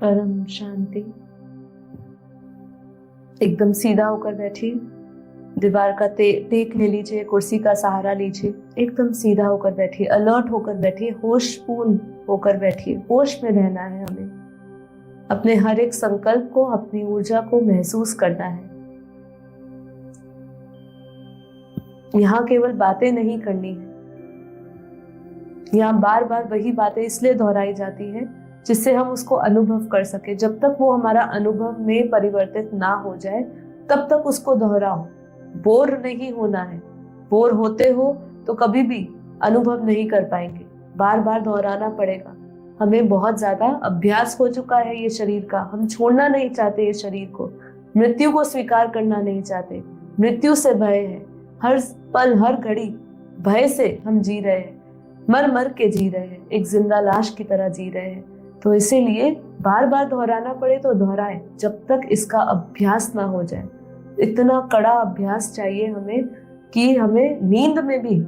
परम शांति। एकदम सीधा होकर बैठिए। दीवार का टेक ले लीजिए, कुर्सी का सहारा लीजिए। एकदम सीधा होकर बैठिए, अलर्ट होकर बैठिए, होशपूर्ण होकर बैठिए। होश में रहना है हमें। अपने हर एक संकल्प को, अपनी ऊर्जा को महसूस करना है। यहाँ केवल बातें नहीं करनी है। यहाँ बार बार वही बातें इसलिए दोहराई जाती है जिससे हम उसको अनुभव कर सके। जब तक वो हमारा अनुभव में परिवर्तित ना हो जाए तब तक उसको दोहराओ। बोर नहीं होना है। बोर होते हो तो कभी भी अनुभव नहीं कर पाएंगे। बार बार दोहराना पड़ेगा। हमें बहुत ज्यादा अभ्यास हो चुका है ये शरीर का। हम छोड़ना नहीं चाहते ये शरीर को। मृत्यु को स्वीकार करना नहीं चाहते। मृत्यु से भय है। हर पल हर घड़ी भय से हम जी रहे हैं। मर मर के जी रहे हैं, एक जिंदा लाश की तरह जी रहे हैं। तो इसीलिए बार बार दोहराना पड़े तो दोहराएं जब तक इसका अभ्यास ना हो जाए। इतना कड़ा अभ्यास चाहिए हमें कि हमें नींद में भी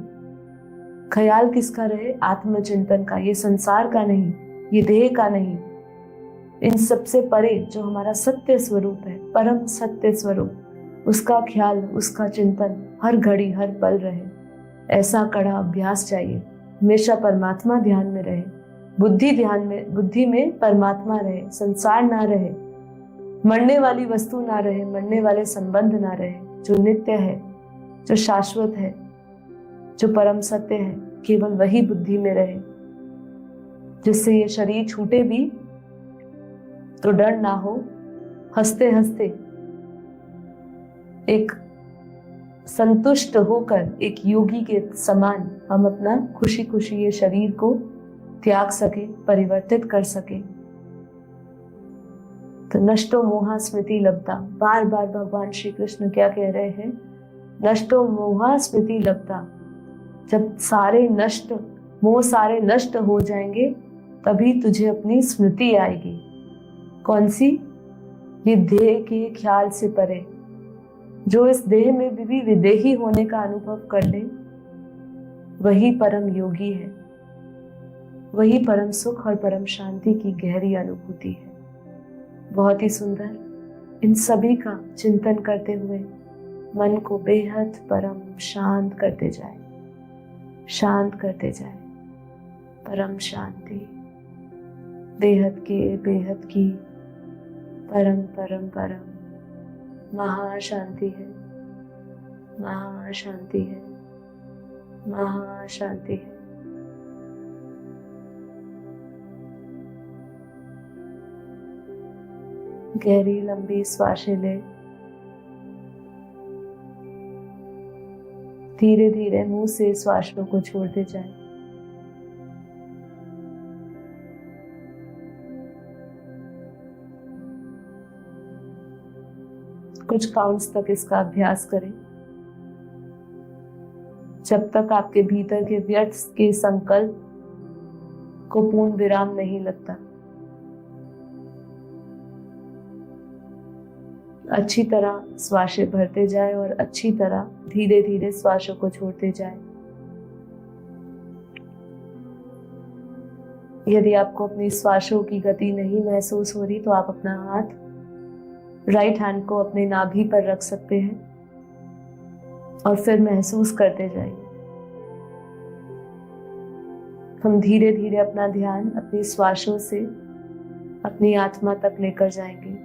ख्याल किसका रहे? आत्मचिंतन का। ये संसार का नहीं, ये देह का नहीं, इन सबसे परे जो हमारा सत्य स्वरूप है, परम सत्य स्वरूप, उसका ख्याल, उसका चिंतन हर घड़ी हर पल रहे। ऐसा कड़ा अभ्यास चाहिए। हमेशा परमात्मा ध्यान में रहे, बुद्धि में परमात्मा रहे, संसार ना रहे, मरने वाली वस्तु ना रहे, मरने वाले संबंध ना रहे। जो नित्य है, जो शाश्वत है, जो परम सत्य है, केवल वही बुद्धि में रहे, जिससे ये शरीर छूटे भी तो डर ना हो। हंसते हंसते एक संतुष्ट होकर एक योगी के समान हम अपना खुशी खुशी ये शरीर को त्याग सके, परिवर्तित कर सके। तो नष्टो मोहा स्मृति लब्धा। बार बार भगवान श्री कृष्ण क्या कह रहे हैं? नष्टो मोहा स्मृति लब्धा। जब सारे नष्ट मोह सारे नष्ट हो जाएंगे तभी तुझे अपनी स्मृति आएगी। कौन सी? ये देह के ख्याल से परे। जो इस देह में भी विदेही होने का अनुभव कर ले वही परम योगी है। वही परम सुख और परम शांति की गहरी अनुभूति है। बहुत ही सुंदर। इन सभी का चिंतन करते हुए मन को बेहद परम शांत करते जाए, शांत करते जाए। परम शांति, बेहद की परम परम परम महाशांति है, महाशांति है, महाशांति है। गहरी लंबी श्वासें ले। धीरे धीरे मुंह से श्वासों को छोड़ते जाएं। कुछ काउंट्स तक इसका अभ्यास करें जब तक आपके भीतर के व्यर्थ के संकल्प को पूर्ण विराम नहीं लगता। अच्छी तरह श्वासें भरते जाए और अच्छी तरह धीरे धीरे श्वासों को छोड़ते जाए। यदि आपको अपनी श्वासों की गति नहीं महसूस हो रही तो आप अपना हाथ राइट हैंड को अपने नाभि पर रख सकते हैं और फिर महसूस करते जाइए। हम धीरे धीरे अपना ध्यान अपनी श्वासों से अपनी आत्मा तक लेकर जाएंगे।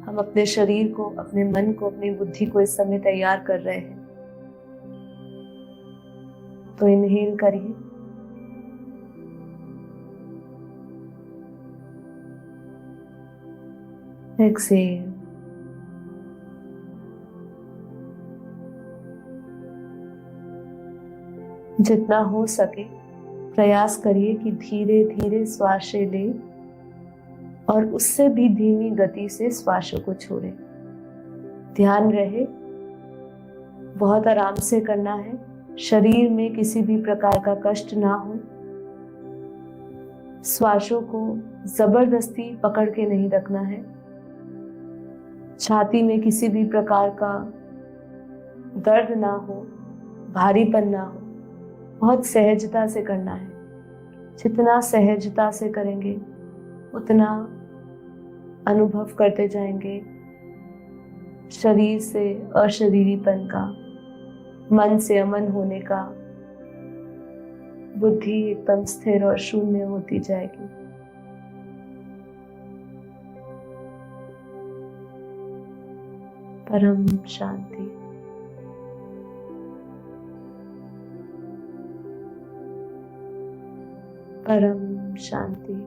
हम अपने शरीर को, अपने मन को, अपनी बुद्धि को इस समय तैयार कर रहे हैं। तो इनहेल करिए, एक्सहेल। जितना हो सके प्रयास करिए कि धीरे धीरे श्वासें ले और उससे भी धीमी गति से श्वासों को छोड़े। ध्यान रहे बहुत आराम से करना है। शरीर में किसी भी प्रकार का कष्ट ना हो। श्वासों को जबरदस्ती पकड़ के नहीं रखना है। छाती में किसी भी प्रकार का दर्द ना हो, भारीपन ना हो। बहुत सहजता से करना है। जितना सहजता से करेंगे उतना अनुभव करते जाएंगे शरीर से अशरीरीपन का, मन से अमन होने का। बुद्धि एकदम स्थिर और शून्य होती जाएगी। परम शांति। परम शांति।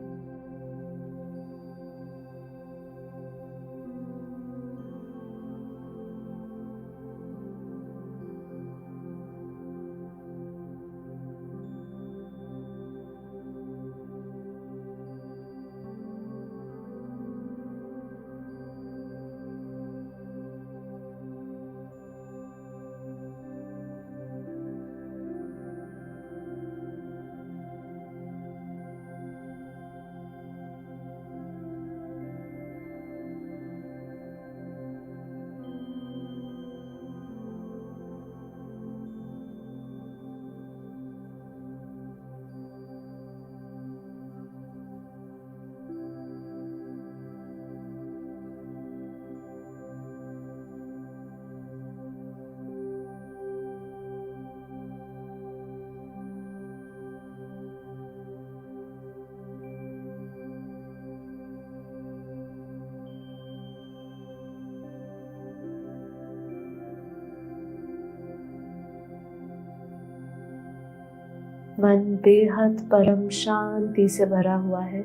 मन बेहद परम शांति से भरा हुआ है।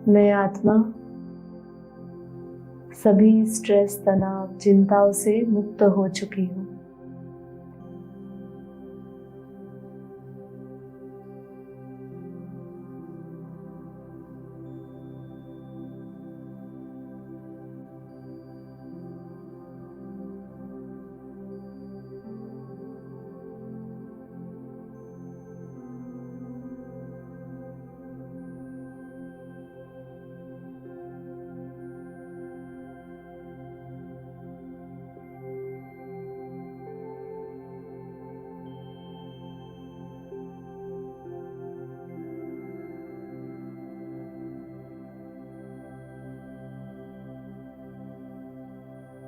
मैं आत्मा सभी स्ट्रेस, तनाव, चिंताओं से मुक्त हो चुकी हूँ।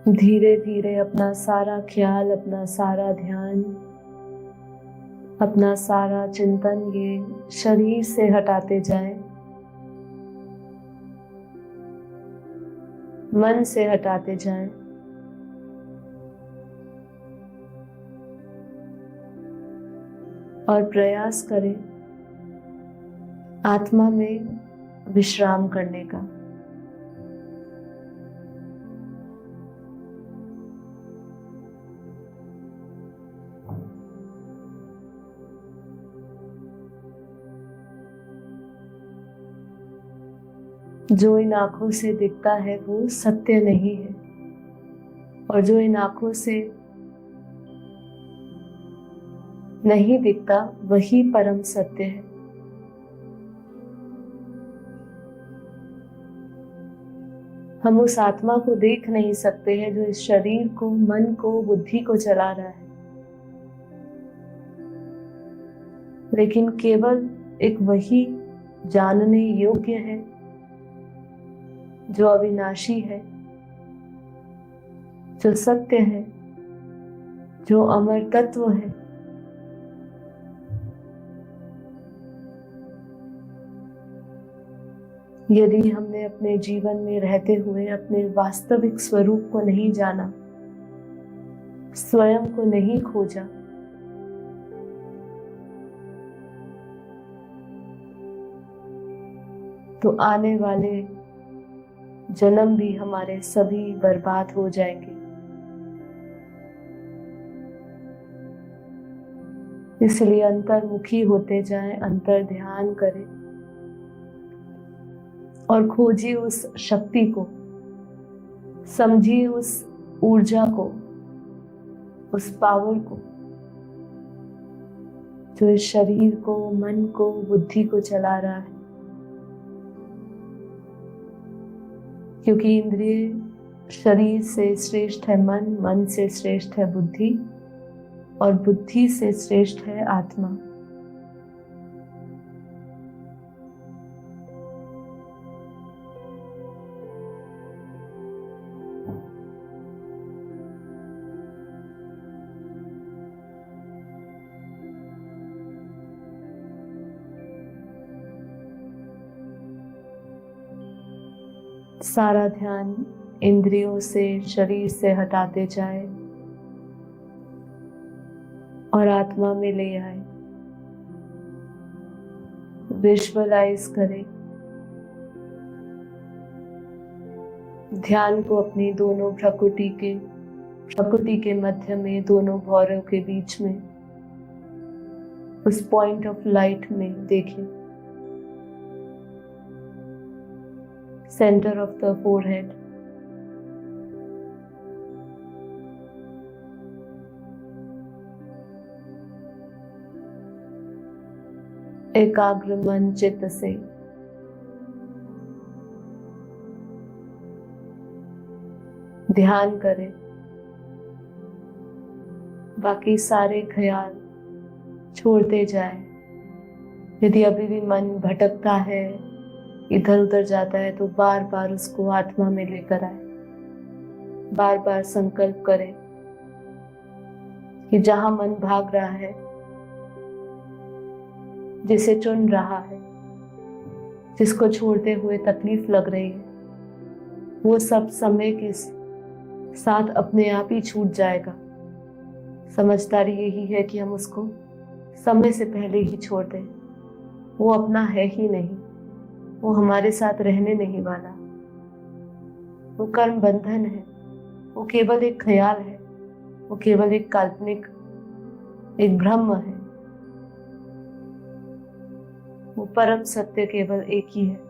धीरे धीरे अपना सारा ख्याल, अपना सारा ध्यान, अपना सारा चिंतन ये शरीर से हटाते जाएं, मन से हटाते जाएं। और प्रयास करें आत्मा में विश्राम करने का। जो इन आंखों से दिखता है वो सत्य नहीं है, और जो इन आंखों से नहीं दिखता वही परम सत्य है। हम उस आत्मा को देख नहीं सकते हैं जो इस शरीर को, मन को, बुद्धि को चला रहा है, लेकिन केवल एक वही जानने योग्य है जो अविनाशी है, जो सत्य है, जो अमर तत्व है। यदि हमने अपने जीवन में रहते हुए अपने वास्तविक स्वरूप को नहीं जाना, स्वयं को नहीं खोजा, तो आने वाले जन्म भी हमारे सभी बर्बाद हो जाएंगे। इसलिए अंतर्मुखी होते जाएं, अंतर ध्यान करें और खोजिए उस शक्ति को, समझिए उस ऊर्जा को, उस पावर को जो इस शरीर को, मन को, बुद्धि को चला रहा है। क्योंकि इंद्रिय शरीर से श्रेष्ठ है मन, मन से श्रेष्ठ है बुद्धि, और बुद्धि से श्रेष्ठ है आत्मा। सारा ध्यान इंद्रियों से, शरीर से हटाते जाए और आत्मा में ले आए। विजुअलाइज करें ध्यान को अपनी दोनों प्रकृति के मध्य में, दोनों भौरों के बीच में, उस पॉइंट ऑफ लाइट में देखें। Centre of the forehead. एकाग्र मन चित्त से ध्यान करें। बाकी सारे ख्याल छोड़ते जाए। यदि अभी भी मन भटकता है, इधर उधर जाता है, तो बार बार उसको आत्मा में लेकर आए। बार बार संकल्प करें कि जहां मन भाग रहा है, जिसे चुन रहा है, जिसको छोड़ते हुए तकलीफ लग रही है, वो सब समय के साथ अपने आप ही छूट जाएगा। समझदारी यही है कि हम उसको समय से पहले ही छोड़ दें। वो अपना है ही नहीं, वो हमारे साथ रहने नहीं वाला। वो कर्म बंधन है, वो केवल एक ख्याल है, वो केवल एक काल्पनिक, एक भ्रम है। वो परम सत्य केवल एक ही है।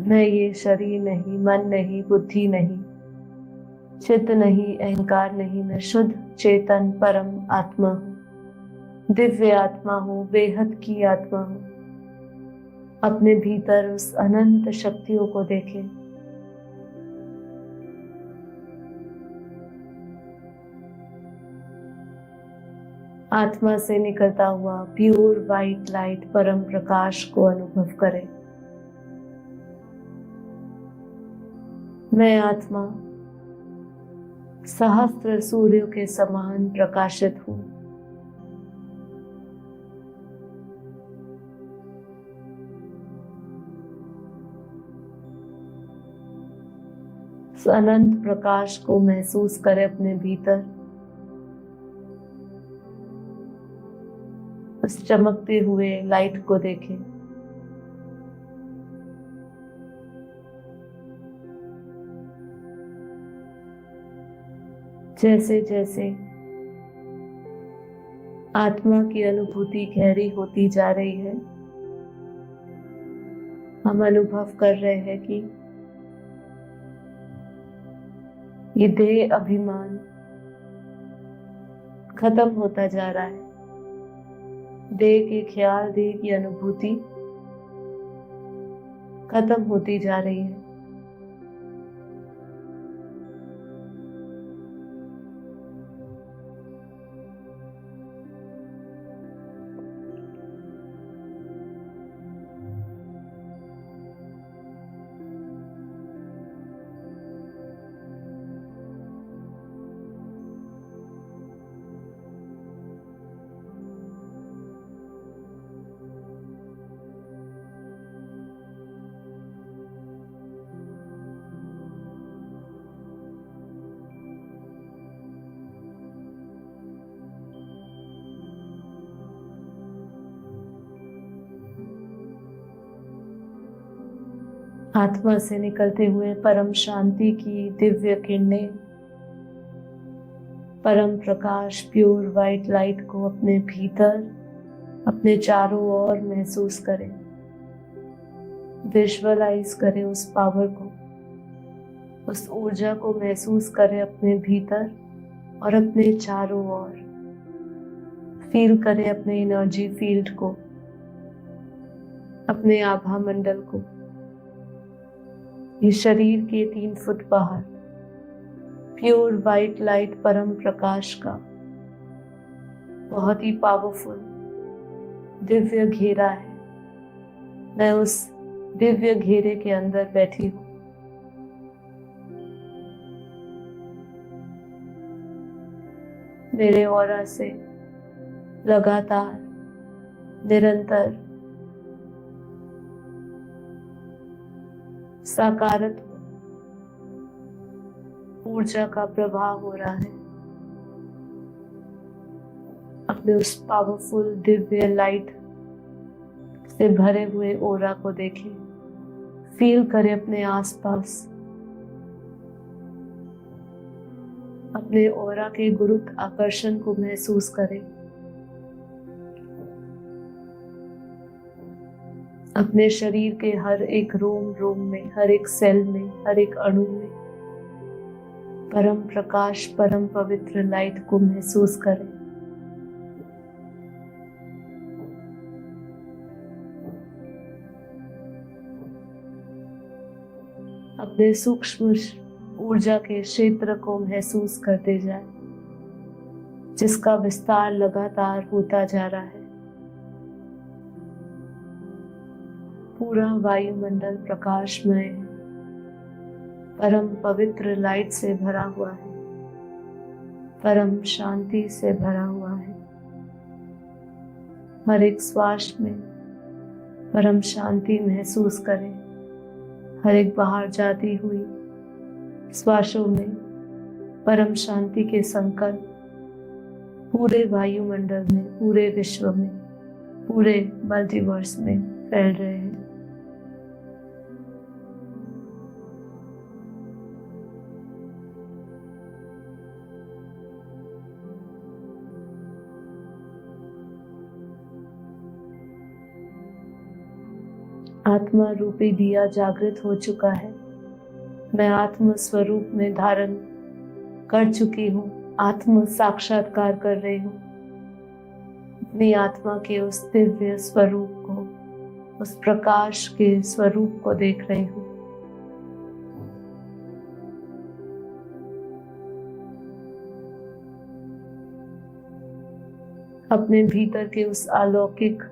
मैं ये शरीर नहीं, मन नहीं, बुद्धि नहीं, चित्त नहीं, अहंकार नहीं, मैं शुद्ध चेतन परम आत्मा हूँ, दिव्य आत्मा हूँ, बेहद की आत्मा हूँ। अपने भीतर उस अनंत शक्तियों को देखें। आत्मा से निकलता हुआ प्योर वाइट लाइट, परम प्रकाश को अनुभव करें। मैं आत्मा सहस्त्र सूर्यों के समान प्रकाशित हूं। उस अनंत प्रकाश को महसूस करें अपने भीतर। उस चमकते हुए लाइट को देखें। जैसे जैसे आत्मा की अनुभूति गहरी होती जा रही है, हम अनुभव कर रहे हैं कि ये देह अभिमान खत्म होता जा रहा है। देह के ख्याल, देह की अनुभूति खत्म होती जा रही है। आत्मा से निकलते हुए परम शांति की दिव्य किरणें, परम प्रकाश, प्योर वाइट लाइट को अपने भीतर, अपने चारों ओर महसूस करें। विजुअलाइज करें उस पावर को, उस ऊर्जा को महसूस करें अपने भीतर और अपने चारों ओर। फील करें अपने एनर्जी फील्ड को, अपने आभा मंडल को। ये शरीर के 3 फुट बाहर प्योर वाइट लाइट परम प्रकाश का बहुत ही पावरफुल दिव्य घेरा है। मैं उस दिव्य घेरे के अंदर बैठी हूँ। मेरे ऑरा से लगातार निरंतर सकारात्मक ऊर्जा का प्रवाह हो रहा है। अपने उस पावरफुल दिव्य लाइट से भरे हुए ऑरा को देखें, फील करें अपने आसपास। अपने ऑरा के गुरुत्वाकर्षण को महसूस करें। अपने शरीर के हर एक रोम रोम में, हर एक सेल में, हर एक अणु में परम प्रकाश, परम पवित्र लाइट को महसूस करें। अपने सूक्ष्म ऊर्जा के क्षेत्र को महसूस करते जाए, जिसका विस्तार लगातार होता जा रहा है। पूरा वायुमंडल प्रकाशमय है, परम पवित्र लाइट से भरा हुआ है, परम शांति से भरा हुआ है। हर एक श्वास में परम शांति महसूस करें। हर एक बाहर जाती हुई श्वासों में परम शांति के संकल्प पूरे वायुमंडल में, पूरे विश्व में, पूरे मल्टीवर्स में फैल रहे हैं। आत्मा रूपी दिया जागृत हो चुका है। मैं आत्म स्वरूप में धारण कर चुकी हूँ, आत्म साक्षात्कार कर रही हूँ। अपनी आत्मा के उस दिव्य स्वरूप को, उस प्रकाश के स्वरूप को देख रही हूँ। अपने भीतर के उस अलौकिक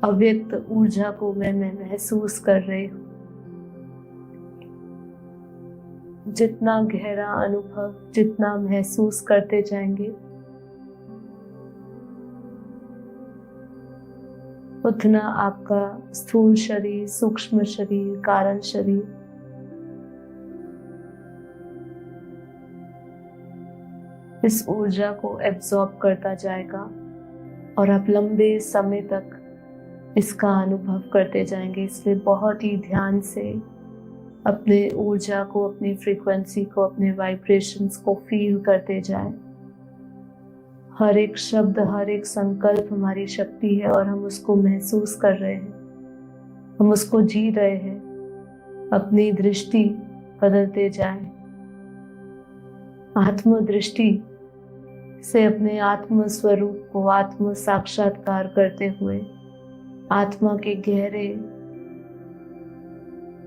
अव्यक्त ऊर्जा को मैं महसूस कर रही हूँ। जितना गहरा अनुभव, जितना महसूस करते जाएंगे, उतना आपका स्थूल शरीर, सूक्ष्म शरीर, कारण शरीर इस ऊर्जा को एब्जॉर्ब करता जाएगा और आप लंबे समय तक इसका अनुभव करते जाएंगे। इसलिए बहुत ही ध्यान से अपने ऊर्जा को, अपनी फ्रीक्वेंसी को, अपने वाइब्रेशंस को फील करते जाएं। हर एक शब्द, हर एक संकल्प हमारी शक्ति है और हम उसको महसूस कर रहे हैं, हम उसको जी रहे हैं। अपनी दृष्टि बदलते जाएं। आत्म दृष्टि से अपने आत्म स्वरूप को आत्म साक्षात्कार करते हुए आत्मा के गहरे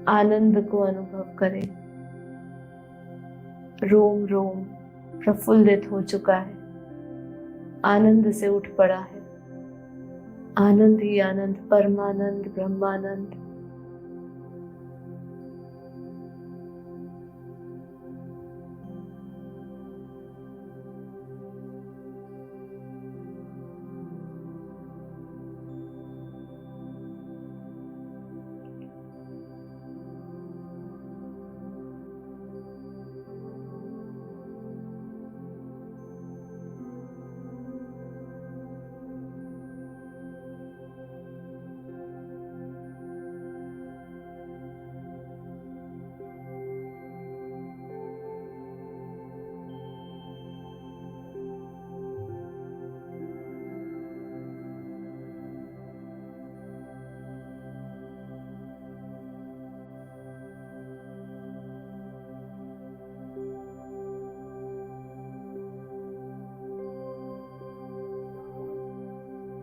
आनंद को अनुभव करें। रोम रोम प्रफुल्लित हो चुका है, आनंद से उठ पड़ा है। आनंद ही आनंद, परमानंद, ब्रह्मानंद।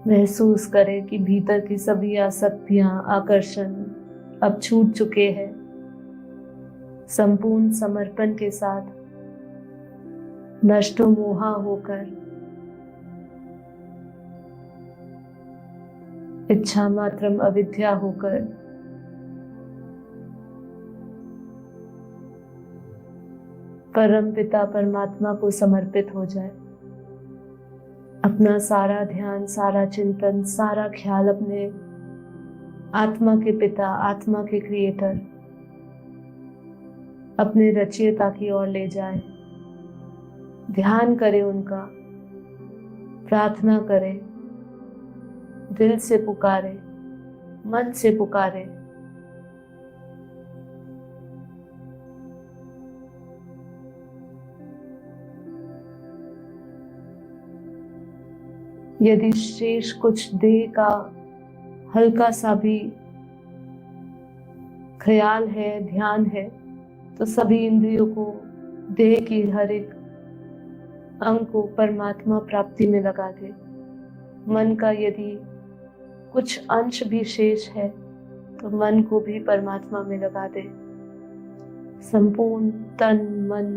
महसूस करें कि भीतर की सभी आसक्तियां, आकर्षण अब छूट चुके हैं। संपूर्ण समर्पण के साथ नष्टो मोहा होकर इच्छा मात्रम अविद्या होकर परम पिता परमात्मा को समर्पित हो जाए। अपना सारा ध्यान, सारा चिंतन, सारा ख्याल अपने आत्मा के पिता, आत्मा के क्रिएटर, अपने रचयिता की ओर ले जाए। ध्यान करे उनका, प्रार्थना करे, दिल से पुकारे, मन से पुकारे। यदि शेष कुछ देह का हल्का सा भी ख्याल है, ध्यान है, तो सभी इंद्रियों को, देह की हर एक अंग को परमात्मा प्राप्ति में लगा दे। मन का यदि कुछ अंश भी शेष है तो मन को भी परमात्मा में लगा दे। संपूर्ण तन मन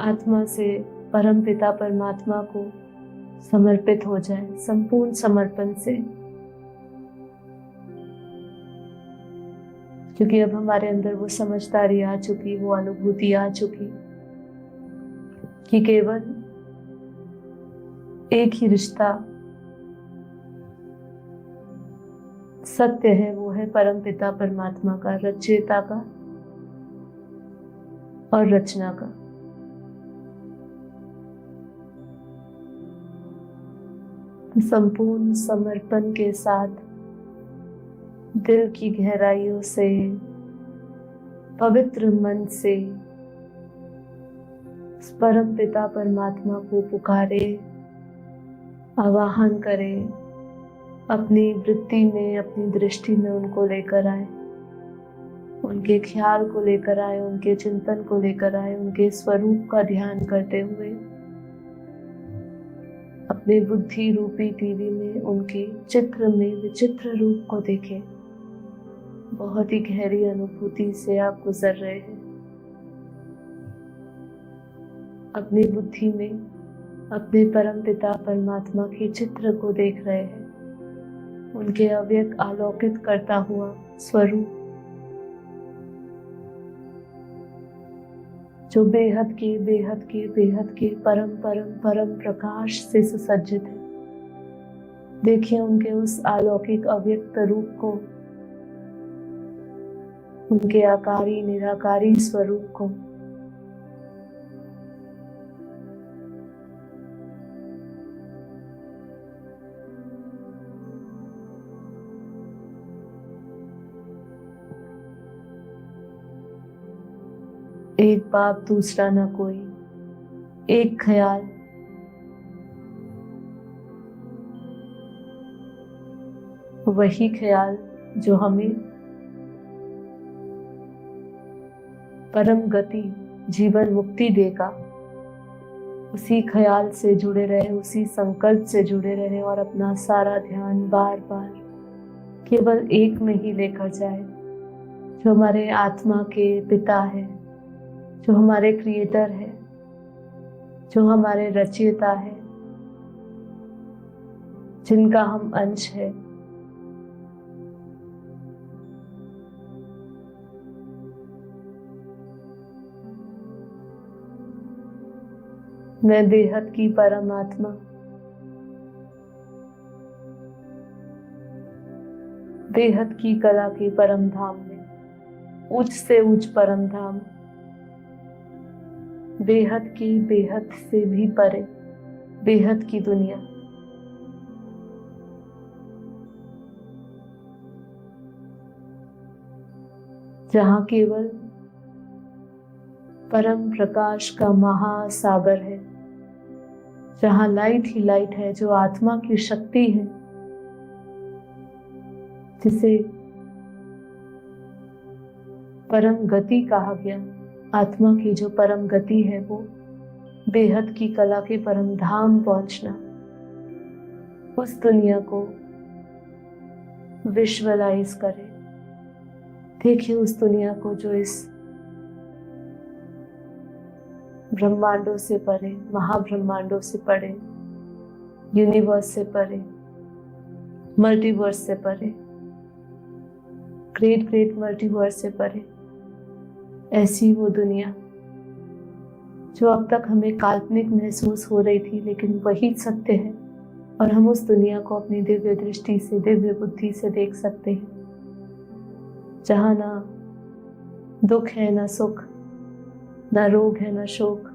आत्मा से परम पिता परमात्मा को समर्पित हो जाए, संपूर्ण समर्पण से। क्योंकि अब हमारे अंदर वो समझदारी आ चुकी, वो अनुभूति आ चुकी कि केवल एक ही रिश्ता सत्य है, वो है परम पिता परमात्मा का, रचयिता का और रचना का। संपूर्ण समर्पण के साथ दिल की गहराइयों से, पवित्र मन से परम पिता परमात्मा को पुकारे, आवाहन करे, अपनी वृत्ति में, अपनी दृष्टि में उनको लेकर आए, उनके ख्याल को लेकर आए, उनके चिंतन को लेकर आए, उनके स्वरूप का ध्यान करते हुए अपने बुद्धि रूपी टीवी में उनके चित्र में विचित्र रूप को देखें। बहुत ही गहरी अनुभूति से आप गुजर रहे हैं। अपनी बुद्धि में अपने परम पिता परमात्मा के चित्र को देख रहे हैं, उनके अव्यक्त आलोकित करता हुआ स्वरूप जो बेहद के बेहद के बेहद के परम परम परम प्रकाश से सुसज्जित है। देखिए उनके उस अलौकिक अव्यक्त रूप को, उनके आकारी निराकारी स्वरूप को। एक बाप दूसरा ना कोई, एक ख्याल, वही ख्याल जो हमें परम गति, जीवन मुक्ति देगा। उसी ख्याल से जुड़े रहे, उसी संकल्प से जुड़े रहे और अपना सारा ध्यान बार बार केवल एक में ही लेकर जाए, जो हमारे आत्मा के पिता है, जो हमारे क्रिएटर है, जो हमारे रचयिता है, जिनका हम अंश है। मैं बेहद की परमात्मा, बेहद की कला के परम धाम में, उच्च से उच्च परम धाम, बेहद की बेहद से भी परे बेहद की दुनिया, जहाँ केवल परम प्रकाश का महासागर है, जहाँ लाइट ही लाइट है, जो आत्मा की शक्ति है, जिसे परम गति कहा गया। आत्मा की जो परम गति है वो बेहद की कला के परम धाम पहुंचना, उस दुनिया को विजुअलाइज करें। देखिए उस दुनिया को जो इस ब्रह्मांडों से परे, महाब्रह्मांडों से परे, यूनिवर्स से परे, मल्टीवर्स से परे, ग्रेट ग्रेट मल्टीवर्स से परे, ऐसी वो दुनिया जो अब तक हमें काल्पनिक महसूस हो रही थी, लेकिन वही सत्य है और हम उस दुनिया को अपनी दिव्य दृष्टि से, दिव्य बुद्धि से देख सकते हैं, जहाँ ना दुख है, ना सुख, ना रोग है, ना शोक,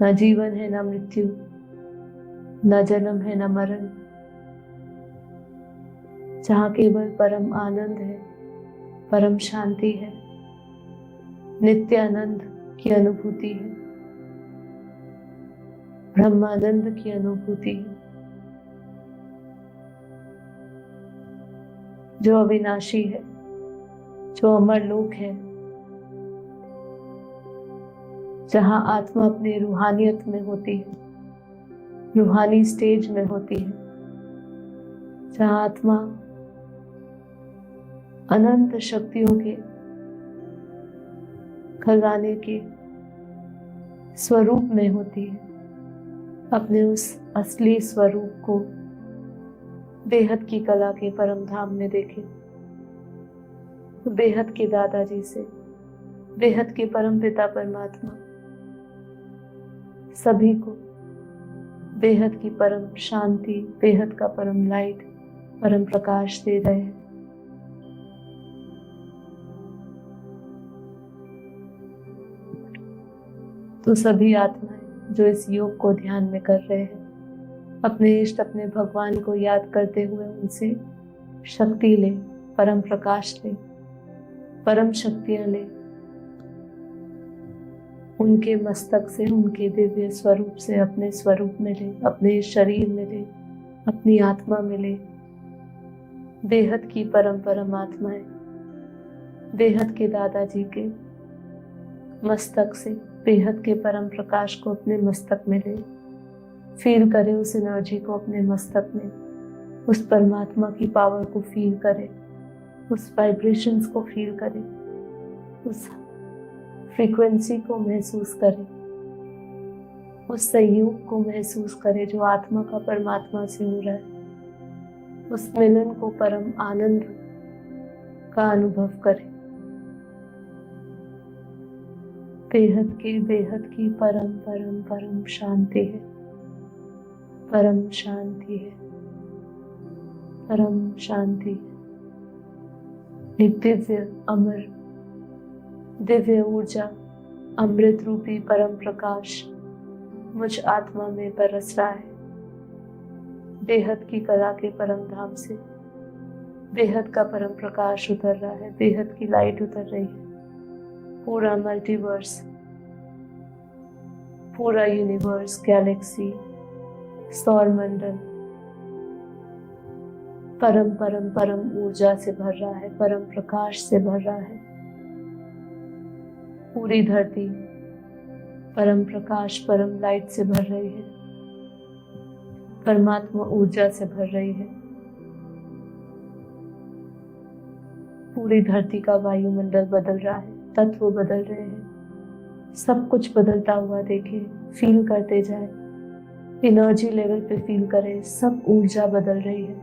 ना जीवन है, ना मृत्यु, ना जन्म है, ना मरण, जहाँ केवल परम आनंद है, परम शांति है, नित्य आनंद की अनुभूति है, ब्रह्मानंद की अनुभूति है, जो अविनाशी है, जो अमर लोक है, जहाँ आत्मा अपनी रूहानियत में होती है, रूहानी स्टेज में होती है, जहाँ आत्मा अनंत शक्तियों के खजाने के स्वरूप में होती है, अपने उस असली स्वरूप को बेहद की कला के परम धाम में देखे, बेहद के दादाजी से, बेहद के परम पिता परमात्मा सभी को बेहद की परम शांति, बेहद का परम लाइट, परम प्रकाश दे रहे हैं। तो सभी आत्माएं जो इस योग को ध्यान में कर रहे हैं, अपने इष्ट, अपने भगवान को याद करते हुए उनसे शक्ति ले, परम प्रकाश ले, परम शक्तियां ले, उनके मस्तक से, उनके दिव्य स्वरूप से अपने स्वरूप में ले, अपने शरीर में ले, अपनी आत्मा में ले। बेहद की परम परम आत्माएं बेहद के दादाजी के मस्तक से बेहद के परम प्रकाश को अपने मस्तक में ले, फील करे उस एनर्जी को अपने मस्तक में, उस परमात्मा की पावर को फील करे, उस वाइब्रेशंस को फील करे, उस फ्रीक्वेंसी को महसूस करे, उस संयोग को महसूस करे जो आत्मा का परमात्मा से हो रहा है, उस मिलन को, परम आनंद का अनुभव करे। बेहद की परम परम परम शांति है, परम शांति है, परम शांति है। एक दिव्य अमर दिव्य ऊर्जा, अमृत रूपी परम प्रकाश मुझ आत्मा में बरस रहा है। बेहद की कला के परम धाम से बेहद का परम प्रकाश उतर रहा है, बेहद की लाइट उतर रही है। पूरा मल्टीवर्स, पूरा यूनिवर्स, गैलेक्सी, सौर मंडल परम परम परम ऊर्जा से भर रहा है, परम प्रकाश से भर रहा है। पूरी धरती परम प्रकाश, परम लाइट से भर रही है, परमात्मा ऊर्जा से भर रही है। पूरी धरती का वायुमंडल बदल रहा है, तत्व बदल रहे हैं, सब कुछ बदलता हुआ देखे, फील करते जाए, एनर्जी लेवल पे फील करें, सब ऊर्जा बदल रही है,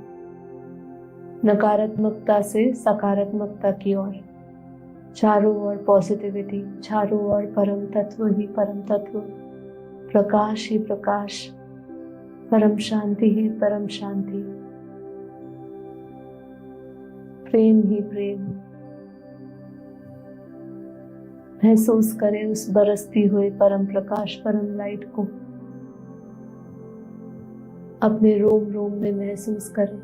नकारात्मकता से सकारात्मकता की ओर, चारों ओर पॉजिटिविटी, चारों ओर परम तत्व ही परम तत्व, प्रकाश ही प्रकाश, परम शांति ही परम शांति, प्रेम ही प्रेम। महसूस करें उस बरसती हुई परम प्रकाश, परम लाइट को अपने रोम रोम में महसूस करें।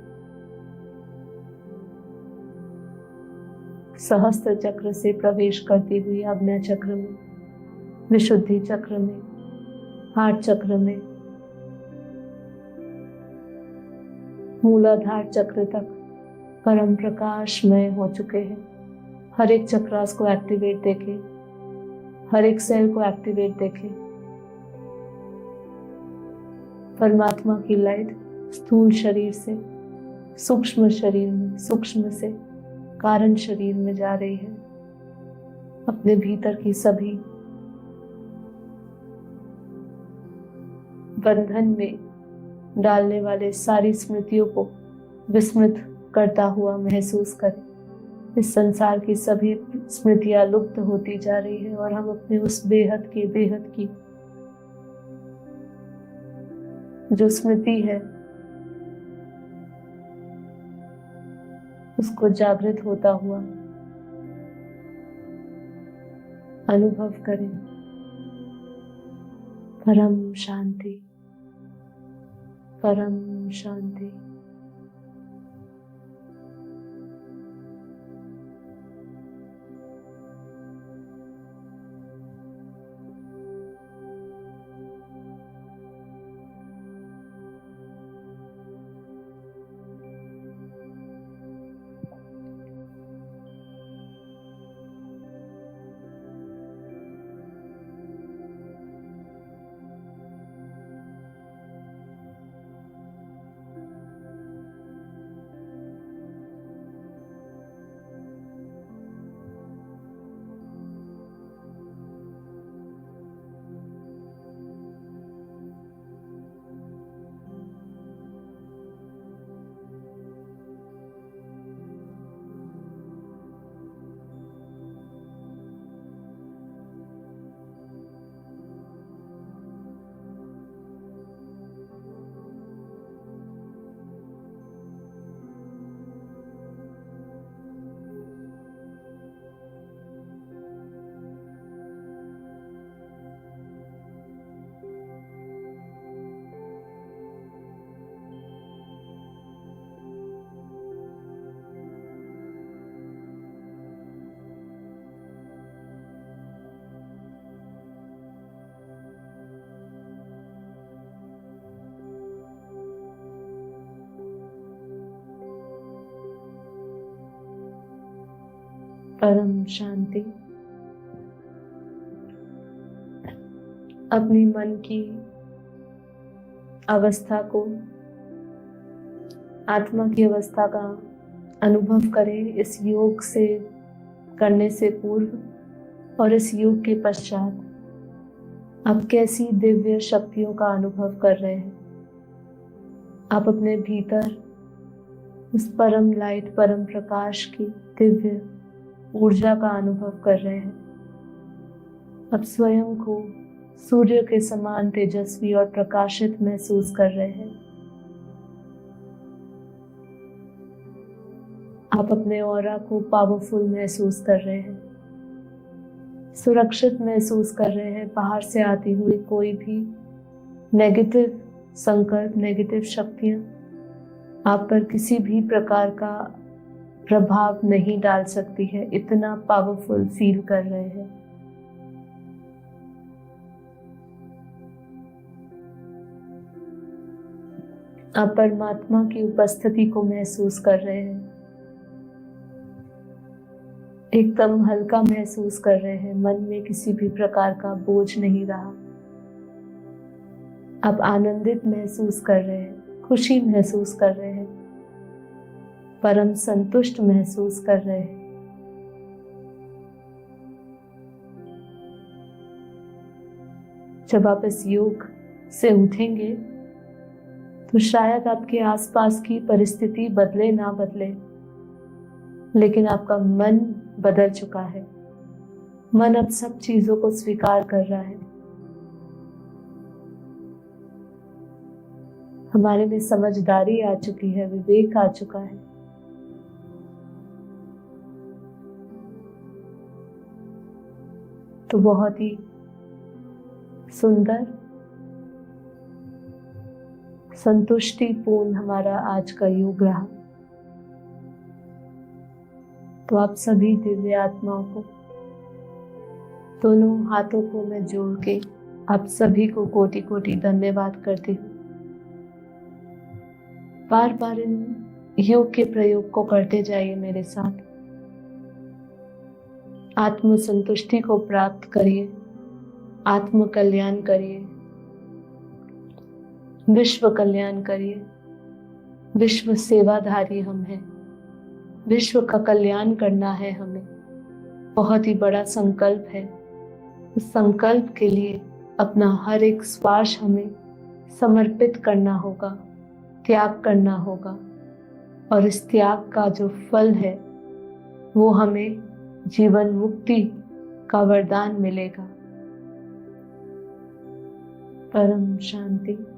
सहस्त्र चक्र से प्रवेश करती हुई आज्ञा चक्र में, विशुद्धि चक्र में, हार्ट चक्र में, मूलाधार चक्र तक परम प्रकाशमय हो चुके हैं। हर एक चक्रास को एक्टिवेट देखें, हर एक सेल को एक्टिवेट देखें। परमात्मा की लाइट स्थूल शरीर से सूक्ष्म शरीर में, सूक्ष्म से कारण शरीर में जा रही है। अपने भीतर की सभी बंधन में डालने वाले सारी स्मृतियों को विस्मृत करता हुआ महसूस करें। इस संसार की सभी स्मृतियां लुप्त होती जा रही है और हम अपने उस बेहद की जो स्मृति है उसको जागृत होता हुआ अनुभव करें। परम शांति, परम शांति। परम शांति। अपनी मन की अवस्था को, आत्मा की अवस्था का अनुभव करें इस योग से करने से पूर्व और इस योग के पश्चात। आप कैसी दिव्य शक्तियों का अनुभव कर रहे हैं। आप अपने भीतर उस परम लाइट, परम प्रकाश की दिव्य ऊर्जा का अनुभव कर रहे हैं। अब स्वयं को सूर्य के समान तेजस्वी और प्रकाशित महसूस कर रहे हैं। आप अपने ऑरा को पावरफुल महसूस कर रहे हैं, सुरक्षित महसूस कर रहे हैं। बाहर से आती हुई कोई भी नेगेटिव संकल्प, नेगेटिव शक्तियां आप पर किसी भी प्रकार का प्रभाव नहीं डाल सकती है। इतना पावरफुल फील कर रहे हैं। आप परमात्मा की उपस्थिति को महसूस कर रहे हैं। एकदम हल्का महसूस कर रहे हैं। मन में किसी भी प्रकार का बोझ नहीं रहा। आप आनंदित महसूस कर रहे हैं, खुशी महसूस कर रहे हैं, परम संतुष्ट महसूस कर रहे हैं। जब आप इस योग से उठेंगे तो शायद आपके आसपास की परिस्थिति बदले ना बदले, लेकिन आपका मन बदल चुका है। मन अब सब चीजों को स्वीकार कर रहा है। हमारे में समझदारी आ चुकी है, विवेक आ चुका है। तो बहुत ही सुंदर, संतुष्टिपूर्ण हमारा आज का योग रहा। तो आप सभी दिव्य आत्माओं को, दोनों हाथों को मैं जोड़ के आप सभी को कोटि कोटि धन्यवाद करती हूँ। बार बार इन योग के प्रयोग को करते जाइए मेरे साथ। आत्म संतुष्टि को प्राप्त करिए, आत्म कल्याण करिए, विश्व कल्याण करिए। विश्व सेवाधारी हम हैं, विश्व का कल्याण करना है हमें। बहुत ही बड़ा संकल्प है। उस संकल्प के लिए अपना हर एक श्वास हमें समर्पित करना होगा, त्याग करना होगा। और इस त्याग का जो फल है वो हमें जीवन मुक्ति का वरदान मिलेगा। परम शांति।